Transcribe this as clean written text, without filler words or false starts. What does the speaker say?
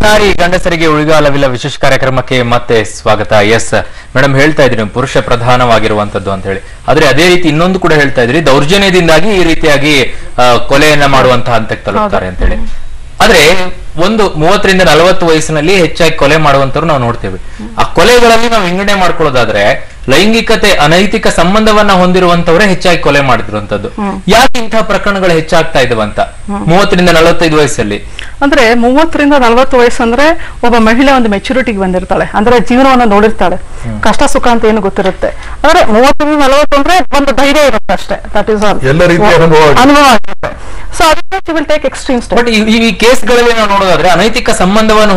ನಾರಿ ಗಂಡಸರಿಗೆ ಉಳಿಗಾಲವಿಲ್ಲ ವಿಶೇಷ ಕಾರ್ಯಕ್ರಮಕ್ಕೆ ಮತ್ತೆ ಸ್ವಾಗತ. ಎಸ್ ಮೇಡಮ್, ಹೇಳ್ತಾ ಇದ್ರಿ ಪುರುಷ ಪ್ರಧಾನವಾಗಿರುವಂತದ್ದು ಅಂತ ಹೇಳಿ. ಆದ್ರೆ ಅದೇ ರೀತಿ ಇನ್ನೊಂದು ಕೂಡ ಹೇಳ್ತಾ ಇದ್ರಿ, ದೌರ್ಜನ್ಯದಿಂದಾಗಿ ಈ ರೀತಿಯಾಗಿ ಕೊಲೆಯನ್ನ ಮಾಡುವಂತಹ ಹಂತಕ್ಕೆ ತಲುಪ್ತಾರೆ ಅಂತ ಹೇಳಿ. ಆದ್ರೆ ಒಂದು 30 ರಿಂದ 40 ವಯಸ್ಸಿನಲ್ಲಿ ಹೆಚ್ಚಾಗಿ ಕೊಲೆ ಮಾಡುವಂತವ್ರು ನಾವು ನೋಡ್ತೇವೆ. ಆ ಕೊಲೆಗಳಲ್ಲಿ ನಾವು ವಿಂಗಡಣೆ ಮಾಡ್ಕೊಳ್ಳೋದಾದ್ರೆ ಲೈಂಗಿಕತೆ ಅನೈತಿಕ ಸಂಬಂಧವನ್ನ ಹೊಂದಿರುವಂತವರೇ ಹೆಚ್ಚಾಗಿ ಕೊಲೆ ಮಾಡಿರುವಂತದ್ದು. ಯಾಕೆ ಇಂತಹ ಪ್ರಕರಣಗಳು ಹೆಚ್ಚಾಗ್ತಾ ಇದಾವಂತ 30 ರಿಂದ 45 ವಯಸ್ಸಲ್ಲಿ? ಅಂದ್ರೆ 30 ರಿಂದ 40 ವಯಸ್ಸು ಅಂದ್ರೆ ಒಬ್ಬ ಮಹಿಳೆ ಒಂದು ಮೆಚುರಿಟಿಗೆ ಬಂದಿರ್ತಾಳೆ, ಅಂದ್ರೆ ಜೀವನವನ್ನ ನೋಡಿರ್ತಾಳೆ, ಕಷ್ಟ ಸುಖ ಅಂತ ಏನು ಗೊತ್ತಿರುತ್ತೆ. ಅಂದ್ರೆ 30 ರಿಂದ 40 ಅಂದ್ರೆ ಒಂದು ಧೈರ್ಯ ಇರುತ್ತೆ ಅಷ್ಟೇ, ದಟ್ ಇಸ್ ಆಲ್, ಅನುಭವ ಆಗಿರುತ್ತೆ. ಸೊ ಅದಕ್ಕೆ will take extreme step. But ಈ ಕೇಸ್ಗಳಲ್ಲಿ ನಾವು ನೋಡೋದಾದ್ರೆ ಅನೈತಿಕ ಸಂಬಂಧವನ್ನು